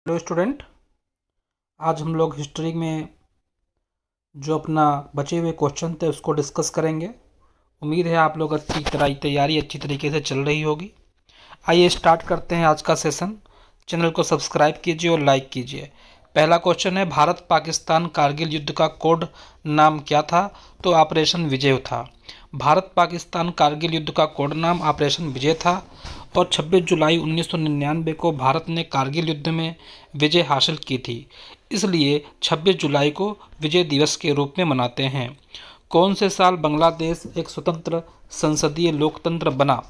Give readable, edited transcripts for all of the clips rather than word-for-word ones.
Hello student. आज हम लोग हिस्ट्री में जो अपना बचे हुए क्वेश्चन थे उसको डिस्कस करेंगे। उम्मीद है आप लोग अच्छी तरह तैयारी अच्छी तरीके से चल रही होगी। आइए स्टार्ट करते हैं आज का सेशन। चैनल को सब्सक्राइब कीजिए और लाइक कीजिए। पहला क्वेश्चन है, भारत पाकिस्तान कारगिल युद्ध का कोड नाम क्या था? तो ऑपरेशन विजय था। भारत पाकिस्तान कारगिल युद्ध का कोड नाम ऑपरेशन विजय था और 26 जुलाई 1999 को भारत ने कारगिल युद्ध में विजय हासिल की थी। इसलिए 26 जुलाई को विजय दिवस के रूप में मनाते हैं। कौन से साल बांग्लादेश एक स्वतंत्र संसदीय लोकतंत्र बना?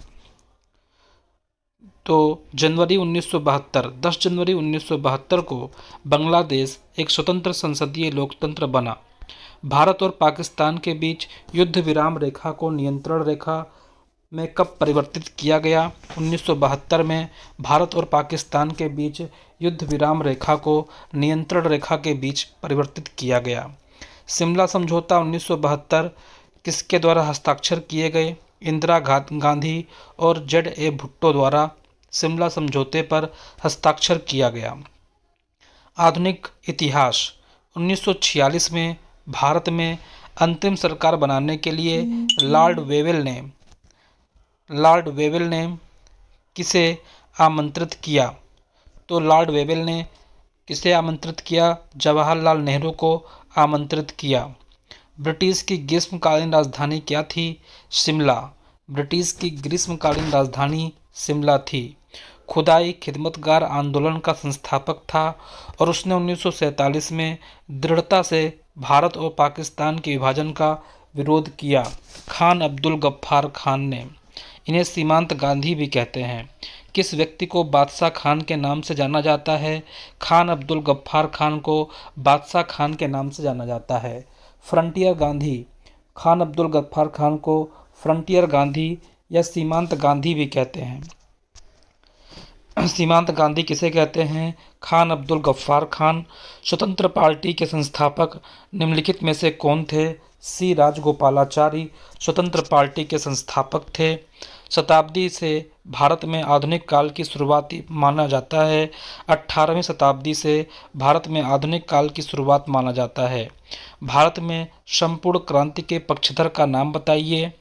तो जनवरी 1972, 10 जनवरी 1972 को बांग्लादेश एक स्वतंत्र संसदीय लोकतंत्र बना। भारत और पाकिस्तान के बीच युद्ध विराम रेखा को नियंत्रण रेखा में कब परिवर्तित किया गया? 1972 में भारत और पाकिस्तान के बीच युद्ध विराम रेखा को नियंत्रण रेखा के बीच परिवर्तित किया गया। शिमला समझौता 1972 किसके द्वारा हस्ताक्षर किए गए? इंदिरा गांधी और जेड ए भुट्टो द्वारा शिमला समझौते पर हस्ताक्षर किया गया। आधुनिक इतिहास 1946 में भारत में अंतरिम सरकार बनाने के लिए लॉर्ड वेवेल ने किसे आमंत्रित किया? तो लॉर्ड वेवेल ने किसे आमंत्रित किया? जवाहरलाल नेहरू को आमंत्रित किया। ब्रिटिश की ग्रीष्मकालीन राजधानी क्या थी? शिमला। ब्रिटिश की ग्रीष्मकालीन राजधानी शिमला थी। खुदाई खिदमतगार आंदोलन का संस्थापक था और उसने 1947 में दृढ़ता से भारत और पाकिस्तान के विभाजन का विरोध किया। खान अब्दुल गफ्फार खान ने। इन्हें सीमांत गांधी भी कहते हैं। किस व्यक्ति को बादशाह खान के नाम से जाना जाता है? खान अब्दुल गफ्फार खान को बादशाह खान के नाम से जाना जाता है। फ्रंटियर गांधी। खान अब्दुल गफ्फार खान को फ्रंटियर गांधी या सीमांत गांधी भी कहते हैं। सीमांत गांधी किसे कहते हैं? खान अब्दुल गफ्फार खान। स्वतंत्र पार्टी के संस्थापक निम्नलिखित में से कौन थे? सी राजगोपालाचारी स्वतंत्र पार्टी के संस्थापक थे। शताब्दी से भारत में आधुनिक काल की शुरुआत माना जाता है। 18वीं शताब्दी से भारत में आधुनिक काल की शुरुआत माना जाता है। भारत में संपूर्ण क्रांति के पक्षधर का नाम बताइए।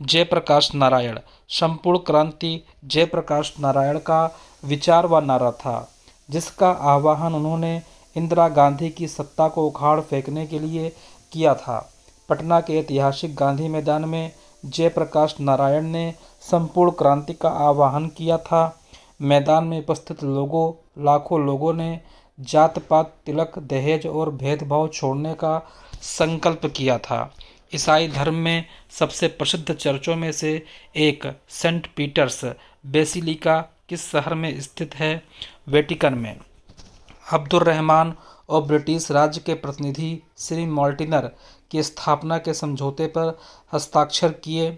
जयप्रकाश नारायण। संपूर्ण क्रांति जयप्रकाश नारायण का विचार व नारा था, जिसका आह्वान उन्होंने इंदिरा गांधी की सत्ता को उखाड़ फेंकने के लिए किया था। पटना के ऐतिहासिक गांधी मैदान में जयप्रकाश नारायण ने संपूर्ण क्रांति का आह्वान किया था। मैदान में उपस्थित लाखों लोगों ने जात पात, तिलक, दहेज और भेदभाव छोड़ने का संकल्प किया था। ईसाई धर्म में सबसे प्रसिद्ध चर्चों में से एक सेंट पीटर्स बेसिलिका किस शहर में स्थित है? वेटिकन में। अब्दुल रहमान और ब्रिटिश राज्य के प्रतिनिधि श्री मॉर्टिनर की स्थापना के समझौते पर हस्ताक्षर किए।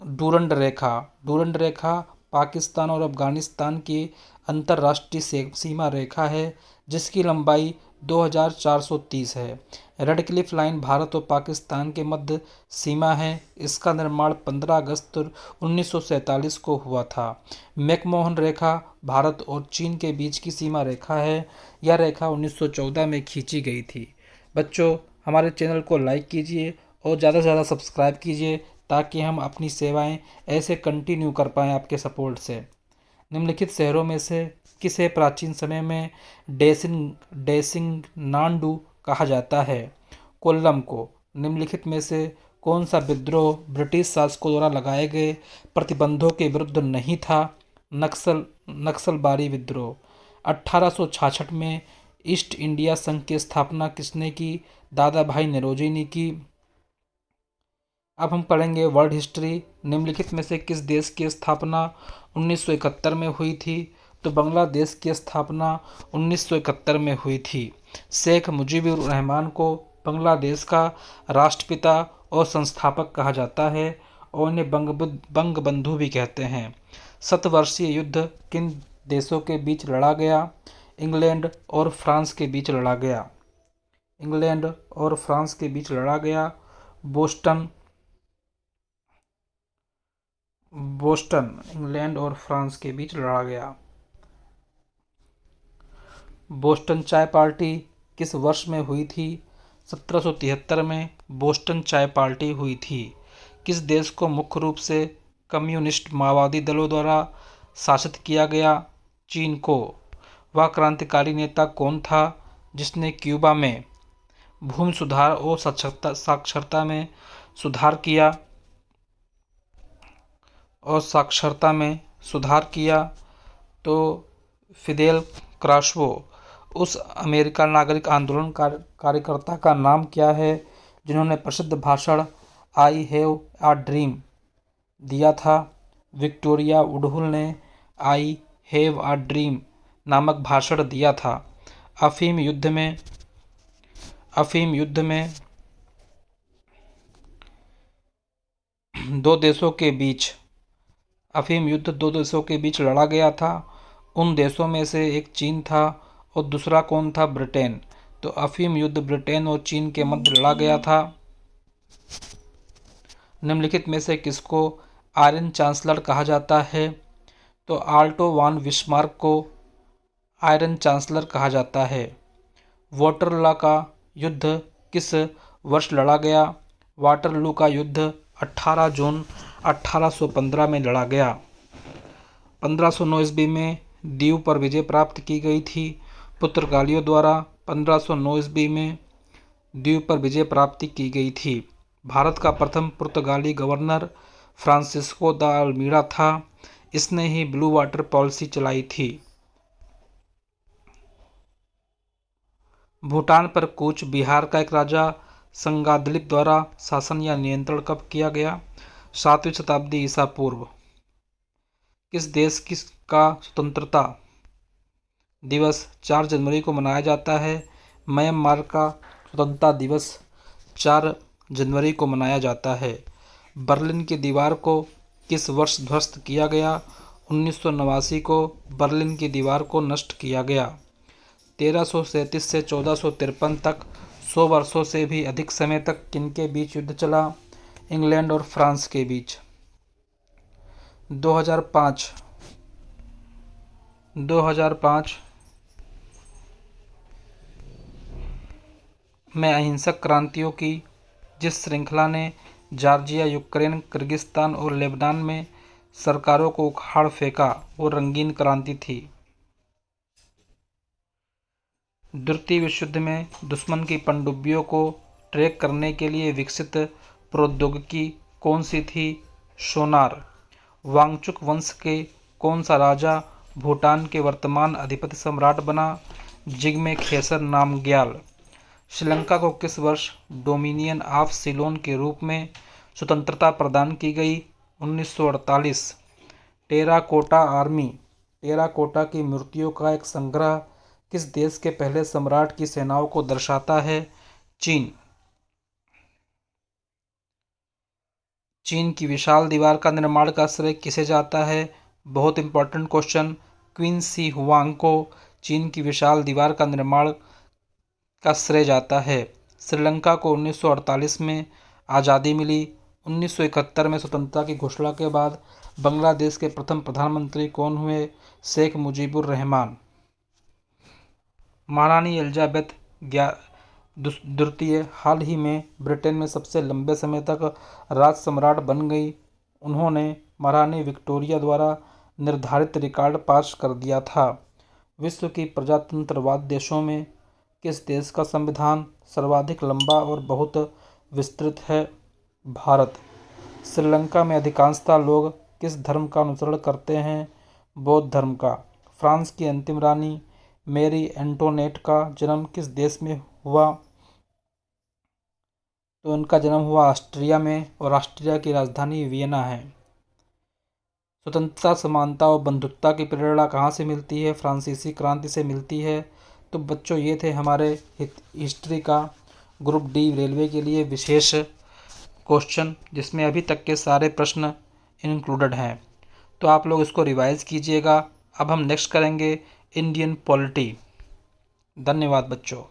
डूरंड रेखा पाकिस्तान और अफगानिस्तान की अंतर्राष्ट्रीय सीमा रेखा है, जिसकी लंबाई 2430 है। रेड क्लिफ लाइन भारत और पाकिस्तान के मध्य सीमा है। इसका निर्माण 15 अगस्त 1947 को हुआ था। मैकमोहन रेखा भारत और चीन के बीच की सीमा रेखा है। यह रेखा 1914 में खींची गई थी। बच्चों, हमारे चैनल को लाइक कीजिए और ज़्यादा से ज़्यादा सब्सक्राइब कीजिए ताकि हम अपनी सेवाएं ऐसे कंटिन्यू कर पाएँ आपके सपोर्ट से। निम्नलिखित शहरों में से किसे प्राचीन समय में डेसिंग नांडू कहा जाता है? कोल्लम को। निम्नलिखित में से कौन सा विद्रोह ब्रिटिश शासकों द्वारा लगाए गए प्रतिबंधों के विरुद्ध नहीं था? नक्सलबारी विद्रोह। 1866 में ईस्ट इंडिया संघ की स्थापना किसने की? दादा भाई नौरोजी ने की। अब हम पढ़ेंगे वर्ल्ड हिस्ट्री। निम्नलिखित में से किस देश की स्थापना 1971 में हुई थी? तो बांग्लादेश की स्थापना 1971 में हुई थी। शेख मुजीबुर रहमान को बांग्लादेश का राष्ट्रपिता और संस्थापक कहा जाता है और इन्हें बंगबंधु भी कहते हैं। शतवर्षीय युद्ध किन देशों के बीच लड़ा गया? इंग्लैंड और फ्रांस के बीच लड़ा गया। इंग्लैंड और फ्रांस के बीच लड़ा गया। बोस्टन इंग्लैंड और फ्रांस के बीच लड़ा गया। बोस्टन चाय पार्टी किस वर्ष में हुई थी? 1773 में बोस्टन चाय पार्टी हुई थी। किस देश को मुख्य रूप से कम्युनिस्ट माओवादी दलों द्वारा शासित किया गया? चीन को। वह क्रांतिकारी नेता कौन था जिसने क्यूबा में भूमि सुधार और साक्षरता में सुधार किया? तो फिदेल कास्ट्रो। उस अमेरिका नागरिक आंदोलन कार्यकर्ता का नाम क्या है जिन्होंने प्रसिद्ध भाषण आई हैव अ ड्रीम दिया था? विक्टोरिया वुडहुल ने आई हैव अ ड्रीम नामक भाषण दिया था। अफीम युद्ध में दो देशों के बीच लड़ा गया था। उन देशों में से एक चीन था और दूसरा कौन था? ब्रिटेन। तो अफीम युद्ध ब्रिटेन और चीन के मध्य लड़ा गया था। निम्नलिखित में से किसको आयरन चांसलर कहा जाता है? तो आल्टो वान बिस्मार्क को आयरन चांसलर कहा जाता है। वाटरलू का युद्ध किस वर्ष लड़ा गया? वाटरलू का युद्ध 18 जून 1815 में लड़ा गया। 1509 ईस्वी में दीव पर विजय प्राप्त की गई थी पुर्तगालियों द्वारा। 1509 ईस्वी में दीव पर विजय प्राप्ति की गई थी। भारत का प्रथम पुर्तगाली गवर्नर फ्रांसिस्को द अल्मीड़ा था। इसने ही ब्लू वाटर पॉलिसी चलाई थी। भूटान पर कूच बिहार का एक राजा संगादिलिप द्वारा शासन या नियंत्रण कब किया गया? 7वीं शताब्दी ईसा पूर्व। किस देश का स्वतंत्रता दिवस 4 जनवरी को मनाया जाता है? म्यांमार का स्वतंत्रता दिवस 4 जनवरी को मनाया जाता है। बर्लिन की दीवार को किस वर्ष ध्वस्त किया गया? 1989 को बर्लिन की दीवार को नष्ट किया गया। 1337 से 1453 तक 100 वर्षों से भी अधिक समय तक किनके बीच युद्ध चला? इंग्लैंड और फ्रांस के बीच। 2005 में अहिंसक क्रांतियों की जिस श्रृंखला ने जॉर्जिया, यूक्रेन, किर्गिस्तान और लेबनान में सरकारों को उखाड़ फेंका, वो रंगीन क्रांति थी। द्वितीय विश्व युद्ध में दुश्मन की पनडुब्बियों को ट्रैक करने के लिए विकसित प्रौद्योगिकी कौन सी थी? सोनार। वांगचुक वंश के कौन सा राजा भूटान के वर्तमान अधिपति सम्राट बना? जिग्मे खेसर नामग्याल। श्रीलंका को किस वर्ष डोमिनियन ऑफ सिलोन के रूप में स्वतंत्रता प्रदान की गई? 1948। टेराकोटा की मूर्तियों का एक संग्रह किस देश के पहले सम्राट की सेनाओं को दर्शाता है? चीन की विशाल दीवार का निर्माण का श्रेय किसे जाता है? बहुत important question. Queen she Huang को चीन की विशाल दीवार का निर्माण का श्रेय जाता है। श्रीलंका को 1948 में आज़ादी मिली। 1971 में स्वतंत्रता की घोषणा के बाद बांग्लादेश के प्रथम प्रधानमंत्री कौन हुए? शेख मुजीबुर रहमान। महारानी एलिजाबेथ द्वितीय हाल ही में ब्रिटेन में सबसे लंबे समय तक राजसम्राट बन गई। उन्होंने महारानी विक्टोरिया द्वारा निर्धारित रिकॉर्ड पास कर दिया था। विश्व की प्रजातंत्रवाद देशों में किस देश का संविधान सर्वाधिक लंबा और बहुत विस्तृत है? भारत। श्रीलंका में अधिकांशतः लोग किस धर्म का अनुसरण करते हैं? बौद्ध धर्म का। फ्रांस की अंतिम रानी मैरी एंटोनेट का जन्म किस देश में हुआ? तो उनका जन्म हुआ ऑस्ट्रिया में और ऑस्ट्रिया की राजधानी वियना है। स्वतंत्रता, समानता और बंधुत्व की प्रेरणा कहाँ से मिलती है? फ्रांसीसी क्रांति से मिलती है। तो बच्चों, ये थे हमारे हिस्ट्री का ग्रुप डी रेलवे के लिए विशेष क्वेश्चन, जिसमें अभी तक के सारे प्रश्न इंक्लूडेड हैं। तो आप लोग इसको रिवाइज कीजिएगा। अब हम नेक्स्ट करेंगे इंडियन पॉलिटी। धन्यवाद बच्चों।